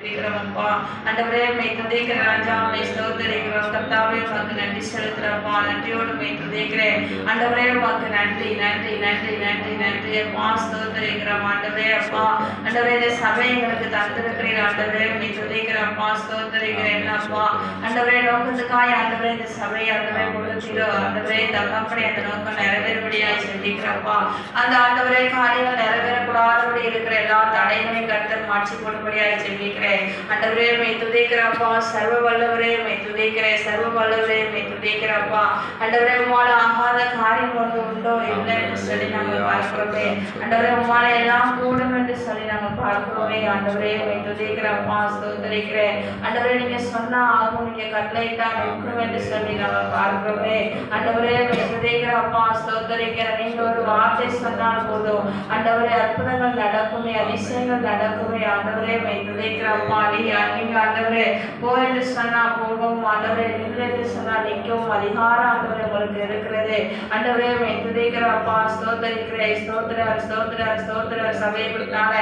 இருக்கிறோம்ப்பா. ஆண்டவரே உம்மை துதிக்கிற ராஜா, உம்மை ஸ்தோத்திரிக்கிறோம். கர்த்தாவே உமக்கு நன்றி செலுத்துறோம்ப்பா. நன்றியோடு உம்மை துதிக்கிறேன். ஆண்டவரே உமக்கு நன்றி நன்றி நன்றி நன்றி நன்றி அப்பா. ஸ்தோத்திரிக்கிறோம் ஆண்டவரே அப்பா. ஆண்டவரே இந்த சபை எங்களுக்கு தந்திருக்கிறீர் ஆண்டவரே, உம்மை துதிக்கிறோம்ப்பா. ஸ்தோத்திரிக்கிறேன் அப்பா. ஆண்டவரே நோக்கத்துக்காய் ஆண்டவரே இந்த சபை ஆண்டவரே கொடுத்தீரோ ஆண்டவரே தகப்பனே அந்த நோக்கம் நிறைவேறும்படியாய் செஞ்சிக்கிறப்பா. அந்த ஆண்டவரே காரியங்கள் நிறைவேறக்கூடாதபடி இருக்கிற எல்லா தடைகளையும் கர்த்தர் மாற்றி போடும்படியாய் செஞ்சிக்கிறேன். ஆண்டவரே உம்மை துதிக்கிறப்பா. சர்வ வல்லவரே உம்மை துதிக்கிறேன். சர்வ வல்லவரே உம்மை துதிக்கிறப்பா. ஆண்டவரே உம்மால ஆகாத காரியம் ஒன்று உண்டோ இல்லை என்று சொல்லி நாங்கள் பார்க்கிறோமே. ஆண்டவரே உம்மால எல்லாம் கூடும் என்று சொல்லி நாங்கள் பார்க்கிறோமே. ஆண்டவரே உம்மை துதிக்கிறப்பா. ஸ்தோத்திரிக்கிறேன். ஆண்டவரே நீங்க சொன்னா ஆகும், நீங்க கட்டளையிட்டா நிற்கும் என்று சொல்லி நாங்கள் பார்க்கிறோமே. ஆண்டவரே உம்மை துதிக்கிறப்பா. ஸ்தோத்திரிக்கிறேன். நீங்க ஒரு வார்த்தை சொன்னால் போதும் ஆண்டவரே அற்புதங்கள் நடக்குமே, அதிசயங்கள் நடக்குமே. ஆண்டவரே உம்மை துதிக்கிறப்பா. நீங்க ஆண்டவரே போ என்று சொன்னா போகும், ஆண்டவரே நின்று என்று சொன்னா நிற்கவும் அதிகாரம் ஆண்டவரே உங்களுக்கு இருக்கிறது. ஆண்டவரே உம்மை துதிக்கிறப்பா. ஸ்தோத்திரிக்கிறேன். ஸ்தோத்திர ஸ்தோத்திர ஸ்தோத்திர சபையை கொடுத்தாங்க.